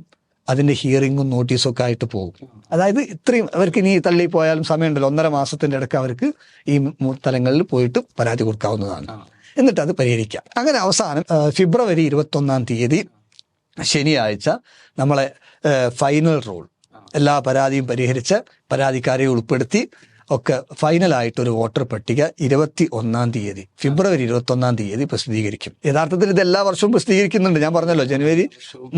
അതിന്റെ ഹിയറിങ്ങും നോട്ടീസും ഒക്കെ ആയിട്ട് പോകും. അതായത് ഇത്രയും അവർക്ക് ഇനി തള്ളിപ്പോയാലും സമയമുണ്ടല്ലോ, 1.5 മാസത്തിന്റെ ഇടയ്ക്ക് അവർക്ക് ഈ തലങ്ങളിൽ പോയിട്ട് പരാതി കൊടുക്കാവുന്നതാണ്. എന്നിട്ട് അത് പരിഹരിക്കാം. അങ്ങനെ അവസാനം ഫെബ്രുവരി 21-ാം തീയതി ശനിയാഴ്ച നമ്മളെ ഫൈനൽ റോൾ, എല്ലാ പരാതിയും പരിഹരിച്ച് പരാതിക്കാരെ ഉൾപ്പെടുത്തി ഒക്കെ ഫൈനലായിട്ടൊരു വോട്ടർ പട്ടിക 21-ാം തീയതി, ഫെബ്രുവരി 21-ാം തീയതി പ്രസിദ്ധീകരിക്കും. യഥാർത്ഥത്തിൽ ഇത് എല്ലാ വർഷവും പ്രസിദ്ധീകരിക്കുന്നുണ്ട്. ഞാൻ പറഞ്ഞല്ലോ, ജനുവരി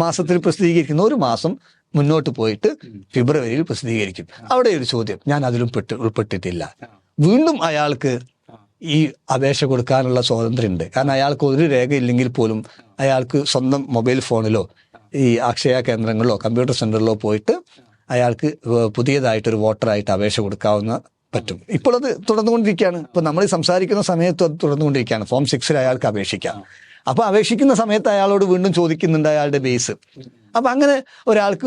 മാസത്തിൽ പ്രസിദ്ധീകരിക്കുന്ന, ഒരു മാസം മുന്നോട്ട് പോയിട്ട് ഫെബ്രുവരിയിൽ പ്രസിദ്ധീകരിക്കും. അവിടെ ഒരു ചോദ്യം, ഞാൻ അതിലും ഉൾപ്പെട്ടിട്ടില്ല. വീണ്ടും അയാൾക്ക് ഈ അപേക്ഷ കൊടുക്കാനുള്ള സ്വാതന്ത്ര്യമുണ്ട്. കാരണം അയാൾക്ക് ഒരു രേഖയില്ലെങ്കിൽ പോലും അയാൾക്ക് സ്വന്തം മൊബൈൽ ഫോണിലോ ഈ അക്ഷയ കേന്ദ്രങ്ങളിലോ കമ്പ്യൂട്ടർ സെന്ററിലോ പോയിട്ട് അയാൾക്ക് പുതിയതായിട്ടൊരു വോട്ടറായിട്ട് അപേക്ഷ കൊടുക്കാവുന്ന പറ്റും. ഇപ്പോൾ അത് തുടർന്നുകൊണ്ടിരിക്കുകയാണ്. ഇപ്പൊ നമ്മൾ സംസാരിക്കുന്ന സമയത്ത് അത് തുടർന്നുകൊണ്ടിരിക്കുകയാണ്. ഫോം 6 അയാൾക്ക് അപേക്ഷിക്കാം. അപ്പൊ അപേക്ഷിക്കുന്ന സമയത്ത് അയാളോട് വീണ്ടും ചോദിക്കുന്നുണ്ട് അയാളുടെ ബേസ്. അപ്പൊ അങ്ങനെ ഒരാൾക്ക്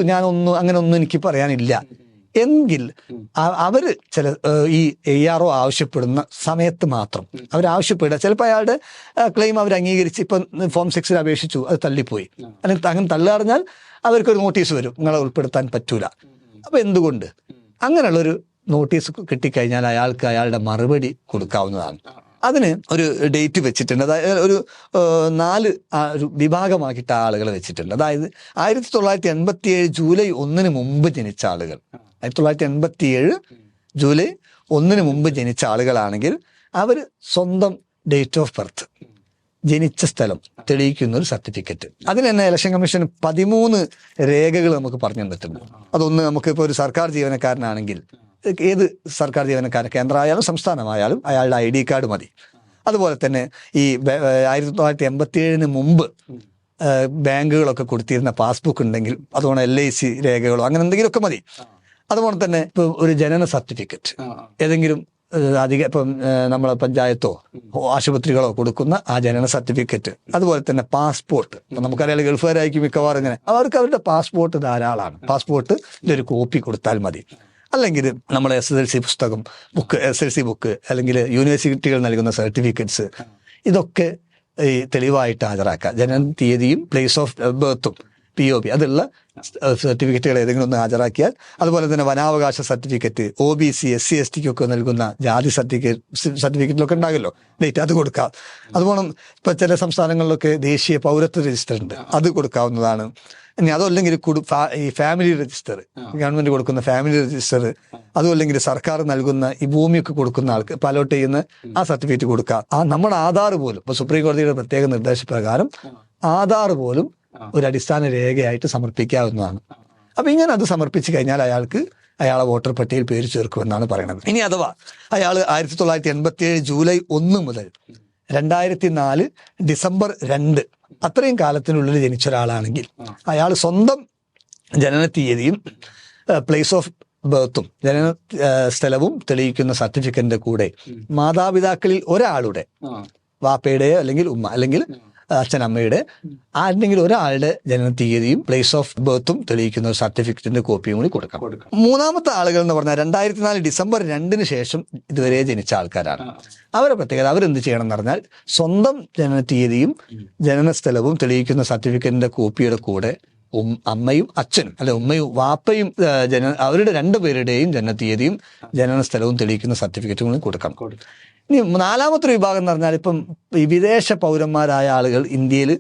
അങ്ങനെ ഒന്നും എനിക്ക് പറയാനില്ല എങ്കിൽ അവര് ഈ ARO ആവശ്യപ്പെടുന്ന സമയത്ത് മാത്രം അവരാവശ്യപ്പെടുക. ചിലപ്പോൾ അയാളുടെ ക്ലെയിം അവർ അംഗീകരിച്ച്, ഇപ്പം ഫോം 6 അപേക്ഷിച്ചു, അത് തള്ളിപ്പോയി, അല്ലെങ്കിൽ അങ്ങനെ തള്ളിറിഞ്ഞാൽ അവർക്കൊരു നോട്ടീസ് വരും, നിങ്ങളെ ഉൾപ്പെടുത്താൻ പറ്റൂല. അപ്പൊ എന്തുകൊണ്ട് അങ്ങനെയുള്ളൊരു നോട്ടീസ് കിട്ടിക്കഴിഞ്ഞാൽ അയാൾക്ക് അയാളുടെ മറുപടി കൊടുക്കാവുന്നതാണ്. അതിന് ഒരു ഡേറ്റ് വെച്ചിട്ടുണ്ട്. അതായത് ഒരു 4 വിഭാഗമാക്കിയിട്ട് ആളുകളെ വെച്ചിട്ടുണ്ട്. അതായത് 1987 ജൂലൈ 1 മുമ്പ് ജനിച്ച ആളുകൾ, 1987 ജൂലൈ 1 മുമ്പ് ജനിച്ച ആളുകളാണെങ്കിൽ അവർ സ്വന്തം ഡേറ്റ് ഓഫ് ബർത്ത്, ജനിച്ച സ്ഥലം തെളിയിക്കുന്ന ഒരു സർട്ടിഫിക്കറ്റ്. അതിന് തന്നെ ഇലക്ഷൻ കമ്മീഷൻ 13 രേഖകൾ നമുക്ക് പറഞ്ഞു തന്നിട്ടുണ്ട്. അതൊന്ന്, നമുക്കിപ്പോൾ ഒരു സർക്കാർ ജീവനക്കാരനാണെങ്കിൽ, ഏത് സർക്കാർ ജീവനക്കാരൻ, കേന്ദ്രമായാലും സംസ്ഥാനമായാലും, അയാളുടെ ID കാർഡ് മതി. അതുപോലെ തന്നെ ഈ 1987 മുമ്പ് ബാങ്കുകളൊക്കെ കൊടുത്തിരുന്ന പാസ്ബുക്ക് ഉണ്ടെങ്കിൽ, അതുകൊണ്ട് LIC രേഖകളോ അങ്ങനെ എന്തെങ്കിലുമൊക്കെ മതി. അതുപോലെ തന്നെ ഇപ്പൊ ഒരു ജനന സർട്ടിഫിക്കറ്റ്, ഏതെങ്കിലും ഇപ്പം നമ്മളെ പഞ്ചായത്തോ ആശുപത്രികളോ കൊടുക്കുന്ന ആ ജനന സർട്ടിഫിക്കറ്റ്, അതുപോലെ തന്നെ പാസ്പോർട്ട്. നമുക്കറിയാം ഗൾഫുകാരായിരിക്കും മിക്കവാറും ഇങ്ങനെ, അവർക്ക് അവരുടെ പാസ്പോർട്ട് ധാരാളമാണ്. പാസ്പോർട്ടിന്റെ ഒരു കോപ്പി കൊടുത്താൽ മതി. അല്ലെങ്കിൽ നമ്മളെ SSLC പുസ്തകം, SSLC ബുക്ക്, അല്ലെങ്കിൽ യൂണിവേഴ്സിറ്റികൾ നൽകുന്ന സർട്ടിഫിക്കറ്റ്സ്, ഇതൊക്കെ ഈ തെളിവായിട്ട് ഹാജരാക്കുക. ജനന തീയതിയും പ്ലേസ് ഓഫ് ബർത്തും POB അതുള്ള സർട്ടിഫിക്കറ്റുകൾ ഏതെങ്കിലും ഒന്ന് ഹാജരാക്കിയാൽ, അതുപോലെ തന്നെ വനാവകാശ സർട്ടിഫിക്കറ്റ്, OBC SC ST ഒക്കെ നൽകുന്ന ജാതി സർട്ടിഫിക്കറ്റിലൊക്കെ ഉണ്ടാകുമല്ലോ, ഡേറ്റ്, അത് കൊടുക്കാം. അതുപോലെ ഇപ്പൊ ചില സംസ്ഥാനങ്ങളിലൊക്കെ ദേശീയ പൗരത്വ രജിസ്റ്റർ ഉണ്ട്, അത് കൊടുക്കാവുന്നതാണ്. ഇനി അതല്ലെങ്കിൽ ഈ ഫാമിലി രജിസ്റ്റർ, ഗവൺമെന്റ് കൊടുക്കുന്ന ഫാമിലി രജിസ്റ്റർ, അതും അല്ലെങ്കിൽ സർക്കാർ നൽകുന്ന ഈ ഭൂമിയൊക്കെ കൊടുക്കുന്ന ആൾക്ക് അലോട്ട് ചെയ്യുന്ന ആ സർട്ടിഫിക്കറ്റ് കൊടുക്കാം. നമ്മുടെ ആധാർ പോലും, ഇപ്പൊ സുപ്രീം കോടതിയുടെ പ്രത്യേക നിർദ്ദേശപ്രകാരം ആധാർ പോലും ഒരു അടിസ്ഥാന രേഖയായിട്ട് സമർപ്പിക്കാവുന്നതാണ്. അപ്പൊ ഇങ്ങനെ അത് സമർപ്പിച്ചു കഴിഞ്ഞാൽ അയാളെ വോട്ടർ പട്ടികയിൽ പേര് ചേർക്കുമെന്നാണ് പറയുന്നത്. ഇനി അഥവാ അയാൾ 1987 ജൂലൈ 1 മുതൽ 2004 ഡിസംബർ 2 അത്രയും കാലത്തിനുള്ളിൽ ജനിച്ച ഒരാളാണെങ്കിൽ അയാൾ സ്വന്തം ജനന തീയതിയും പ്ലേസ് ഓഫ് ബർത്തും ജനന സ്ഥലവും തെളിയിക്കുന്ന സർട്ടിഫിക്കറ്റിന്റെ കൂടെ മാതാപിതാക്കളിൽ ഒരാളുടെ, വാപ്പയുടെയോ അല്ലെങ്കിൽ ഉമ്മ അല്ലെങ്കിൽ അച്ഛനമ്മയുടെ ആരുടെങ്കിലും ഒരാളുടെ ജനന തീയതിയും പ്ലേസ് ഓഫ് ബർത്തും തെളിയിക്കുന്ന ഒരു സർട്ടിഫിക്കറ്റിന്റെ കോപ്പിയും കൂടി കൊടുക്കാം. മൂന്നാമത്തെ ആളുകൾ എന്ന് പറഞ്ഞാൽ 2004 ഡിസംബർ 2 ശേഷം ഇതുവരെ ജനിച്ച ആൾക്കാരാണ്. അവരെ പ്രത്യേകത, അവരെന്ത് ചെയ്യണം എന്ന് പറഞ്ഞാൽ സ്വന്തം ജനന തീയതിയും ജനന സ്ഥലവും തെളിയിക്കുന്ന സർട്ടിഫിക്കറ്റിന്റെ കോപ്പിയുടെ കൂടെ അമ്മയും അച്ഛനും, അല്ലെ ഉമ്മയും വാപ്പയും അവരുടെ 2 പേരുടെയും ജനന തീയതിയും ജനന സ്ഥലവും തെളിയിക്കുന്ന സർട്ടിഫിക്കറ്റും കൂടി കൊടുക്കണം. ഇനി നാലാമത്തെ വിഭാഗം എന്ന് പറഞ്ഞാൽ ഇപ്പം ഈ വിദേശ പൗരന്മാരായ ആളുകൾ ഇന്ത്യയിൽ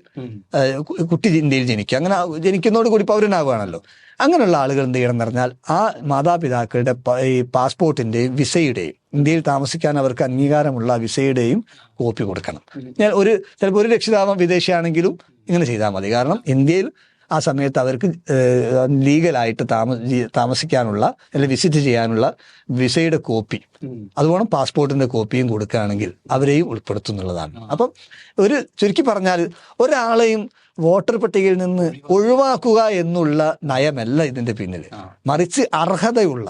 ഇന്ത്യയിൽ ജനിക്കുക, അങ്ങനെ ജനിക്കുന്നതോട് കൂടി പൗരനാവുകയാണല്ലോ. അങ്ങനെയുള്ള ആളുകൾ എന്ത് ചെയ്യണം എന്ന് പറഞ്ഞാൽ ആ മാതാപിതാക്കളുടെ ഈ പാസ്പോർട്ടിന്റെയും വിസയുടെയും, ഇന്ത്യയിൽ താമസിക്കാൻ അവർക്ക് അംഗീകാരമുള്ള വിസയുടെയും കോപ്പി കൊടുക്കണം. ഞാൻ ചിലപ്പോൾ ഒരു രക്ഷിതാവ് വിദേശിയാണെങ്കിലും ഇങ്ങനെ ചെയ്താൽ മതി. കാരണം ഇന്ത്യയിൽ ആ സമയത്ത് അവർക്ക് ലീഗലായിട്ട് താമസിക്കാനുള്ള അല്ലെങ്കിൽ വിസിറ്റ് ചെയ്യാനുള്ള വിസയുടെ കോപ്പി, അതുപോലെ പാസ്പോർട്ടിന്റെ കോപ്പിയും കൊടുക്കുകയാണെങ്കിൽ അവരെയും ഉൾപ്പെടുത്തുന്നുള്ളതാണ്. അപ്പം ചുരുക്കി പറഞ്ഞാൽ ഒരാളെയും വോട്ടർ പട്ടികയിൽ നിന്ന് ഒഴിവാക്കുക എന്നുള്ള നയമല്ല ഇതിന്റെ പിന്നിൽ, മറിച്ച് അർഹതയുള്ള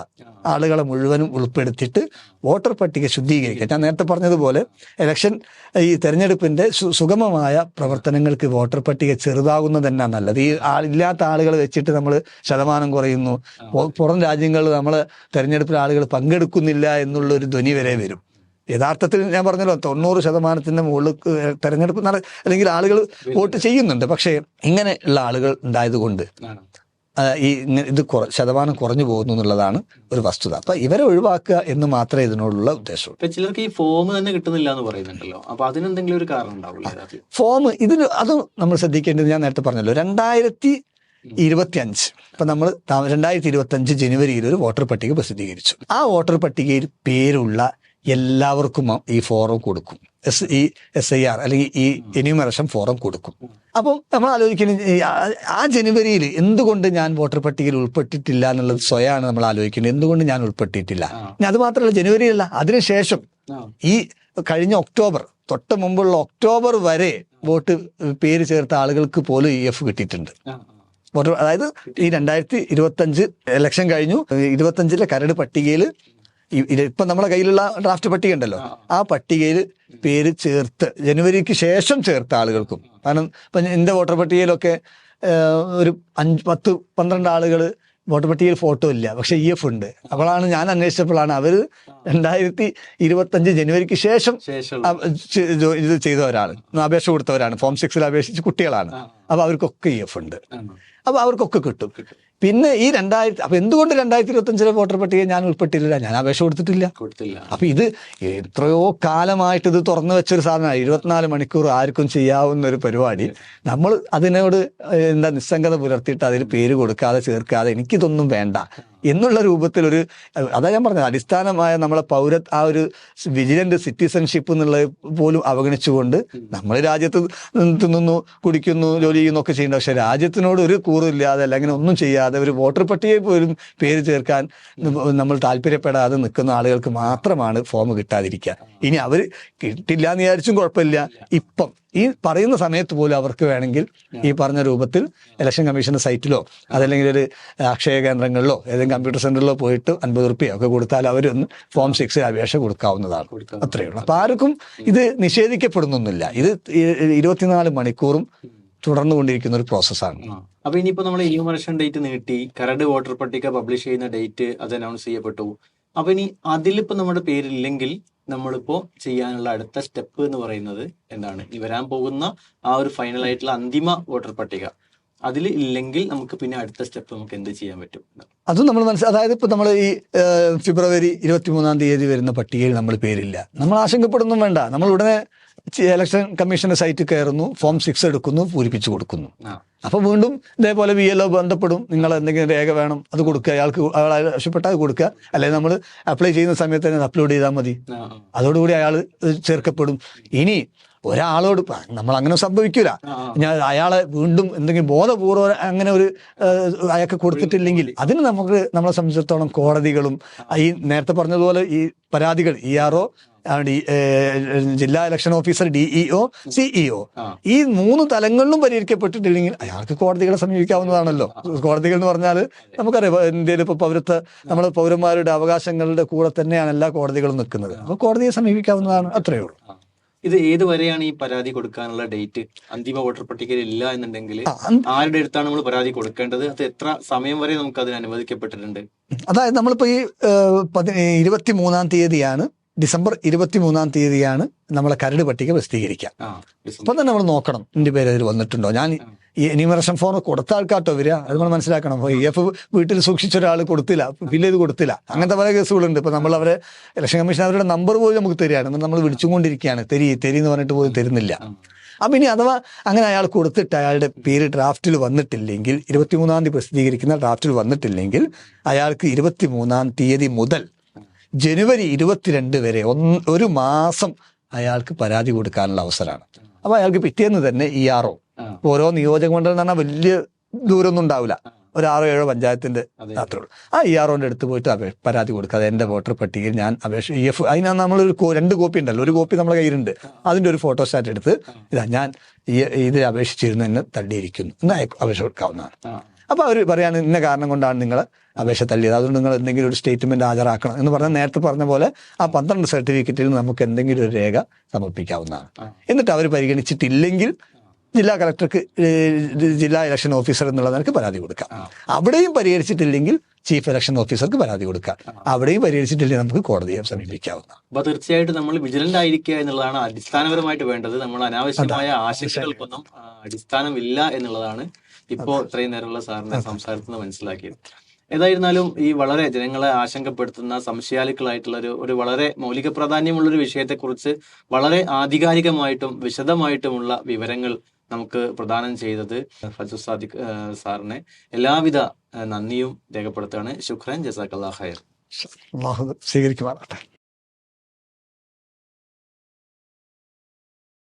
ആളുകളെ മുഴുവനും ഉൾപ്പെടുത്തിയിട്ട് വോട്ടർ പട്ടിക ശുദ്ധീകരിക്കുക. ഞാൻ നേരത്തെ പറഞ്ഞതുപോലെ ഈ തെരഞ്ഞെടുപ്പിന്റെ സുഗമമായ പ്രവർത്തനങ്ങൾക്ക് വോട്ടർ പട്ടിക ചെറുതാകുന്നത് തന്നെയാണ് നല്ലത്. ഈ ഇല്ലാത്ത ആളുകൾ വെച്ചിട്ട് നമ്മൾ ശതമാനം കുറയുന്നു, പുറം രാജ്യങ്ങളിൽ നമ്മൾ തെരഞ്ഞെടുപ്പിൽ ആളുകൾ പങ്കെടുക്കുന്നില്ല എന്നുള്ള ഒരു ധ്വനി വരെ വരും. യഥാർത്ഥത്തിൽ ഞാൻ പറഞ്ഞല്ലോ 90% മുകളിൽ തെരഞ്ഞെടുപ്പ് അല്ലെങ്കിൽ ആളുകൾ വോട്ട് ചെയ്യുന്നുണ്ട്. പക്ഷേ ഇങ്ങനെയുള്ള ആളുകൾ ഉണ്ടായതുകൊണ്ട് ഇത് ശതമാനം കുറഞ്ഞു പോകുന്നു എന്നുള്ളതാണ് ഒരു വസ്തുത. അപ്പൊ ഇവരെ ഒഴിവാക്കുക എന്ന് മാത്രമേ ഇതിനോടുള്ള ഉദ്ദേശമുള്ളൂ. ചിലർക്ക് ഈ ഫോം തന്നെ കിട്ടുന്നില്ല എന്ന് പറയുന്നുണ്ടല്ലോ, അപ്പൊ അതിനെന്തെങ്കിലും ഒരു കാരണം ഉണ്ടാവില്ല? ഫോം അത് നമ്മൾ ശ്രദ്ധിക്കേണ്ടത് ഞാൻ നേരത്തെ പറഞ്ഞല്ലോ, 2025 ഇപ്പൊ നമ്മൾ 2025 ജനുവരിയിൽ ഒരു വോട്ടർ പട്ടിക പ്രസിദ്ധീകരിച്ചു. ആ വോട്ടർ പട്ടികയിൽ പേരുള്ള എല്ലാവർക്കും ഈ ഫോറം കൊടുക്കും, ഈ SIR അല്ലെങ്കിൽ ഈ എന്യൂമറേഷൻ ഫോറം കൊടുക്കും. അപ്പം നമ്മൾ ആലോചിക്കുന്നത് ആ ജനുവരിയിൽ എന്തുകൊണ്ട് ഞാൻ വോട്ടർ പട്ടികയിൽ ഉൾപ്പെട്ടിട്ടില്ല എന്നുള്ളത് സ്വയമാണ് നമ്മൾ ആലോചിക്കുന്നത്. എന്തുകൊണ്ട് ഞാൻ ഉൾപ്പെട്ടിട്ടില്ല? അത് മാത്രമല്ല, ജനുവരിയല്ല, അതിനുശേഷം ഈ കഴിഞ്ഞ ഒക്ടോബർ, തൊട്ട് മുമ്പുള്ള ഒക്ടോബർ വരെ പേര് ചേർത്ത ആളുകൾക്ക് പോലും EF കിട്ടിയിട്ടുണ്ട്. അതായത് ഈ 2025 ഇലക്ഷൻ കഴിഞ്ഞു, 25 കരട് പട്ടികയിൽ ഇപ്പൊ നമ്മളെ കയ്യിലുള്ള ഡ്രാഫ്റ്റ് പട്ടിക ഉണ്ടല്ലോ, ആ പട്ടികയിൽ പേര് ചേർത്ത് ജനുവരിക്ക് ശേഷം ചേർത്ത ആളുകൾക്കും. കാരണം ഇപ്പൊ എന്റെ വോട്ടർ പട്ടികയിലൊക്കെ ഒരു 10-12 ആളുകൾ വോട്ടർ പട്ടികയിൽ ഫോട്ടോ ഇല്ല, പക്ഷെ EF ഉണ്ട്. അപ്പോഴാണ് ഞാൻ അന്വേഷിച്ചപ്പോഴാണ് അവര് 2025 ജനുവരിക്ക് ശേഷം ഇത് ചെയ്തവരാണ്, അപേക്ഷ കൊടുത്തവരാണ്, ഫോം 6 അപേക്ഷിച്ച് കുട്ടികളാണ്. അപ്പൊ അവർക്കൊക്കെ EF ഉണ്ട്, അപ്പൊ അവർക്കൊക്കെ കിട്ടും. പിന്നെ ഈ അപ്പൊ എന്തുകൊണ്ട് 2025 വോട്ടർ പട്ടിക ഞാൻ ഉൾപ്പെട്ടില്ല? ഞാൻ അപേക്ഷ കൊടുത്തിട്ടില്ല. അപ്പൊ ഇത് എത്രയോ കാലമായിട്ട് ഇത് തുറന്നു വെച്ചൊരു സാധനമാണ്. 24 മണിക്കൂർ ആർക്കും ചെയ്യാവുന്ന ഒരു പരിപാടി. നമ്മൾ അതിനോട് നിസ്സംഗത പുലർത്തിയിട്ട് അതിൽ പേര് കൊടുക്കാതെ ചേർക്കാതെ എനിക്കിതൊന്നും വേണ്ട എന്നുള്ള രൂപത്തിൽ അതാ ഞാൻ പറഞ്ഞത്, അടിസ്ഥാനമായ നമ്മളെ ആ ഒരു വിജിലന്റ് സിറ്റിസൺഷിപ്പ് എന്നുള്ളത് പോലും അവഗണിച്ചുകൊണ്ട് നമ്മൾ രാജ്യത്ത് തിന്നുന്നു, കുടിക്കുന്നു, ജോലി ചെയ്യുന്നു ഒക്കെ ചെയ്യുന്നുണ്ട്. പക്ഷെ രാജ്യത്തിനോട് ഒരു കൂറില്ലാതെ അല്ലെങ്കിൽ ഒന്നും ചെയ്യാതെ ഒരു വോട്ടർ പട്ടികയിൽ പോലും പേര് ചേർക്കാൻ നമ്മൾ താല്പര്യപ്പെടാതെ നിൽക്കുന്ന ആളുകൾക്ക് മാത്രമാണ് ഫോം കിട്ടാതിരിക്കുക. ഇനി അവർ കിട്ടില്ല എന്ന് വിചാരിച്ചും കുഴപ്പമില്ല. ഇപ്പം ഈ പറയുന്ന സമയത്ത് പോലും അവർക്ക് വേണമെങ്കിൽ ഈ പറഞ്ഞ രൂപത്തിൽ ഇലക്ഷൻ കമ്മീഷന്റെ സൈറ്റിലോ അതല്ലെങ്കിൽ ഒരു അക്ഷയ കേന്ദ്രങ്ങളിലോ ഏതെങ്കിലും കമ്പ്യൂട്ടർ സെന്ററിലോ പോയിട്ട് 50 റുപ്യ ഒക്കെ കൊടുത്താൽ അവരൊന്ന് ഫോം 6 അപേക്ഷ കൊടുക്കാവുന്നതാണ്. അത്രയേ ഉള്ളൂ. അപ്പൊ ആർക്കും ഇത് നിഷേധിക്കപ്പെടുന്നൊന്നുമില്ല. ഇത് 24 മണിക്കൂറും തുടർന്നുകൊണ്ടിരിക്കുന്ന ഒരു പ്രോസസ്സാണ്. അപ്പൊ ഇനിയിപ്പോ നമ്മൾ എന്യൂമറേഷൻ ഡേറ്റ് നീട്ടി, കരട് വോട്ടർ പട്ടിക പബ്ലിഷ് ചെയ്യുന്ന ഡേറ്റ് അത് അനൗൺസ് ചെയ്യപ്പെട്ടു. അപ്പൊ ഇനി അതിലിപ്പോ നമ്മുടെ പേരില്ലെങ്കിൽ നമ്മളിപ്പോ ചെയ്യാനുള്ള അടുത്ത സ്റ്റെപ്പ് എന്ന് പറയുന്നത് എന്താണ്? ഈ വരാൻ പോകുന്ന ആ ഒരു ഫൈനൽ ആയിട്ടുള്ള അന്തിമ വോട്ടർ പട്ടിക അതിൽ ഇല്ലെങ്കിൽ നമുക്ക് പിന്നെ അടുത്ത സ്റ്റെപ്പ് നമുക്ക് എന്ത് ചെയ്യാൻ പറ്റും? അതും നമ്മൾ അതായത് ഇപ്പൊ നമ്മൾ ഈ ഫെബ്രുവരി 23-ാം തീയതി വരുന്ന പട്ടികയിൽ നമ്മൾ പേരില്ല, നമ്മൾ ആശങ്കപ്പെടുന്നും വേണ്ട. നമ്മൾ ഉടനെ ഇലക്ഷൻ കമ്മീഷന്റെ സൈറ്റിൽ കയറുന്നു, ഫോം 6 എടുക്കുന്നു, പൂരിപ്പിച്ചു കൊടുക്കുന്നു. അപ്പൊ വീണ്ടും ഇതേപോലെ VLO ബന്ധപ്പെടും, നിങ്ങൾ എന്തെങ്കിലും രേഖ വേണം അത് കൊടുക്കുക, അയാൾക്ക് ആവശ്യപ്പെട്ടാൽ കൊടുക്കുക, അല്ലെങ്കിൽ നമ്മൾ അപ്ലൈ ചെയ്യുന്ന സമയത്ത് തന്നെ അപ്ലോഡ് ചെയ്താൽ മതി. അതോടുകൂടി അയാൾ ചേർക്കപ്പെടും. ഇനി ഒരാളോട് നമ്മൾ അങ്ങനെ സംഭവിക്കൂല, ഞാൻ അയാളെ വീണ്ടും എന്തെങ്കിലും ബോധപൂർവ്വം അങ്ങനെ അയാൾക്ക് കൊടുത്തിട്ടില്ലെങ്കിൽ അതിന് നമ്മളെ സംബന്ധിച്ചിടത്തോളം കോടതികളും ഈ നേരത്തെ പറഞ്ഞതുപോലെ ഈ പരാതികൾ ERO, ജില്ലാ ഇലക്ഷൻ ഓഫീസർ, DEO, CEO ഈ 3 തലങ്ങളിലും പരിഹരിക്കപ്പെട്ടിട്ടില്ലെങ്കിൽ അയാൾക്ക് കോടതികളെ സമീപിക്കാവുന്നതാണല്ലോ. കോടതികൾ എന്ന് പറഞ്ഞാൽ നമുക്കറിയാം, ഇന്ത്യയിൽ ഇപ്പൊ നമ്മളെ പൗരന്മാരുടെ അവകാശങ്ങളുടെ കൂടെ തന്നെയാണ് എല്ലാ കോടതികളും നിൽക്കുന്നത്. അപ്പൊ കോടതിയെ സമീപിക്കാവുന്നതാണ്. അത്രയേ ഉള്ളൂ. ഇത് ഏത് വരെയാണ് ഈ പരാതി കൊടുക്കാനുള്ള ഡേറ്റ്? അന്തിമ വോട്ടർ പട്ടികയിൽ ഇല്ല എന്നുണ്ടെങ്കിൽ ആരുടെ അടുത്താണ് നമ്മൾ പരാതി കൊടുക്കേണ്ടത്? അത് എത്ര സമയം വരെ നമുക്ക് അതിന് അനുവദിക്കപ്പെട്ടിട്ടുണ്ട്? അതായത് നമ്മളിപ്പോ ഈ 23-ാം തീയതിയാണ് ഡിസംബർ 23 നമ്മളെ കരട് പട്ടിക പ്രസിദ്ധീകരിക്കുക. അപ്പം തന്നെ നമ്മൾ നോക്കണം എൻ്റെ പേര് അതിൽ വന്നിട്ടുണ്ടോ. ഞാൻ ഈ എന്യൂമറേഷൻ ഫോം കൊടുത്ത ആൾക്കാട്ടോ വരിക, അത് നമ്മൾ മനസ്സിലാക്കണം. EF വീട്ടിൽ സൂക്ഷിച്ച ഒരാൾ കൊടുത്തില്ല, ഫില്ല് ചെയ്ത് കൊടുത്തില്ല, അങ്ങനത്തെ പല കേസുകളുണ്ട്. ഇപ്പം നമ്മൾ അവരെ ഇലക്ഷൻ കമ്മീഷൻ അവരുടെ നമ്പർ പോലും നമുക്ക് തരികയാണ്, നമ്മൾ വിളിച്ചുകൊണ്ടിരിക്കുകയാണ്, തെരി എന്ന് പറഞ്ഞിട്ട് പോലും തരുന്നില്ല. അപ്പം ഇനി അഥവാ അങ്ങനെ അയാൾ കൊടുത്തിട്ട് അയാളുടെ പേര് ഡ്രാഫ്റ്റിൽ വന്നിട്ടില്ലെങ്കിൽ, 23 പ്രസിദ്ധീകരിക്കുന്ന ഡ്രാഫ്റ്റിൽ വന്നിട്ടില്ലെങ്കിൽ അയാൾക്ക് 23 മുതൽ ജനുവരി 22 വരെ ഒരു മാസം അയാൾക്ക് പരാതി കൊടുക്കാനുള്ള അവസരമാണ്. അപ്പോൾ അയാൾക്ക് പിറ്റേന്ന് തന്നെ ERO, ഓരോ നിയോജക മണ്ഡലം എന്ന് പറഞ്ഞാൽ വലിയ ദൂരമൊന്നും ഉണ്ടാവില്ല, ഒരു 6-7 പഞ്ചായത്തിന്റെ യാത്രയുള്ളൂ. ആ EROന്റെ അടുത്ത് പോയിട്ട് പരാതി കൊടുക്കുക. എൻ്റെ വോട്ടർ പട്ടികയിൽ ഞാൻ അപേക്ഷ EF അതിനകത്ത് നമ്മളൊരു 2 കോപ്പി ഉണ്ടല്ലോ, ഒരു കോപ്പി നമ്മളെ കയ്യിലുണ്ട്, അതിൻ്റെ ഒരു ഫോട്ടോസ്റ്റാറ്റ് എടുത്ത് ഞാൻ ഇത് അപേക്ഷിച്ചിരുന്നു എന്നെ തള്ളിയിരിക്കുന്നു എന്ന് അപേക്ഷ കൊടുക്കാവുന്നതാണ്. അപ്പോൾ അവർ പറയാണ് ഇന്ന കാരണം കൊണ്ടാണ് നിങ്ങൾ അപേക്ഷ തള്ളിയത്, അതുകൊണ്ട് നിങ്ങൾ എന്തെങ്കിലും ഒരു സ്റ്റേറ്റ്മെന്റ് ഹാജരാക്കണം എന്ന് പറഞ്ഞാൽ നേരത്തെ പറഞ്ഞ പോലെ ആ 12 സർട്ടിഫിക്കറ്റിൽ നമുക്ക് എന്തെങ്കിലും ഒരു രേഖ സമർപ്പിക്കാവുന്നതാണ്. എന്നിട്ട് അവർ പരിഗണിച്ചിട്ടില്ലെങ്കിൽ ജില്ലാ കളക്ടർക്ക്, ജില്ലാ ഇലക്ഷൻ ഓഫീസർ എന്നുള്ള നിലക്ക് പരാതി കൊടുക്കാം. അവിടെയും പരിഹരിച്ചിട്ടില്ലെങ്കിൽ ചീഫ് ഇലക്ഷൻ ഓഫീസർക്ക് പരാതി കൊടുക്കാം. അവിടെയും പരിഹരിച്ചിട്ടില്ലെങ്കിൽ നമുക്ക് കോടതിയെ സമീപിക്കാവുന്നതാണ്. അപ്പൊ തീർച്ചയായിട്ടും നമ്മൾ വിജിലന്റ് ആയിരിക്കുക എന്നുള്ളതാണ് അടിസ്ഥാനപരമായിട്ട് വേണ്ടത്. നമ്മൾ അനാവശ്യമായ ആശങ്കകൾക്കൊന്നും അടിസ്ഥാനമില്ല എന്നുള്ളതാണ് ഇപ്പോ ഇത്രയും നേരമുള്ള സാറിന്റെ സംസാരത്തിൽ നിന്ന് മനസ്സിലാക്കിയത്. ഏതായിരുന്നാലും ഈ വളരെ ജനങ്ങളെ ആശങ്കപ്പെടുത്തുന്ന സംശയാലുക്കളായിട്ടുള്ള ഒരു വളരെ മൗലിക പ്രാധാന്യമുള്ള ഒരു വിഷയത്തെക്കുറിച്ച് വളരെ ആധികാരികമായിട്ടും വിശദമായിട്ടുമുള്ള വിവരങ്ങൾ നമുക്ക് പ്രദാനം ചെയ്തത് ഫൈസൽ സാദിഖ് സാറിനെ എല്ലാവിധ നന്ദിയും രേഖപ്പെടുത്തുകയാണ്. ശുക്രൻ, ജസാക്കല്ലാഹ് ഖൈർ. അല്ലാഹു സ്വീകരിക്കുമാറാകട്ടെ.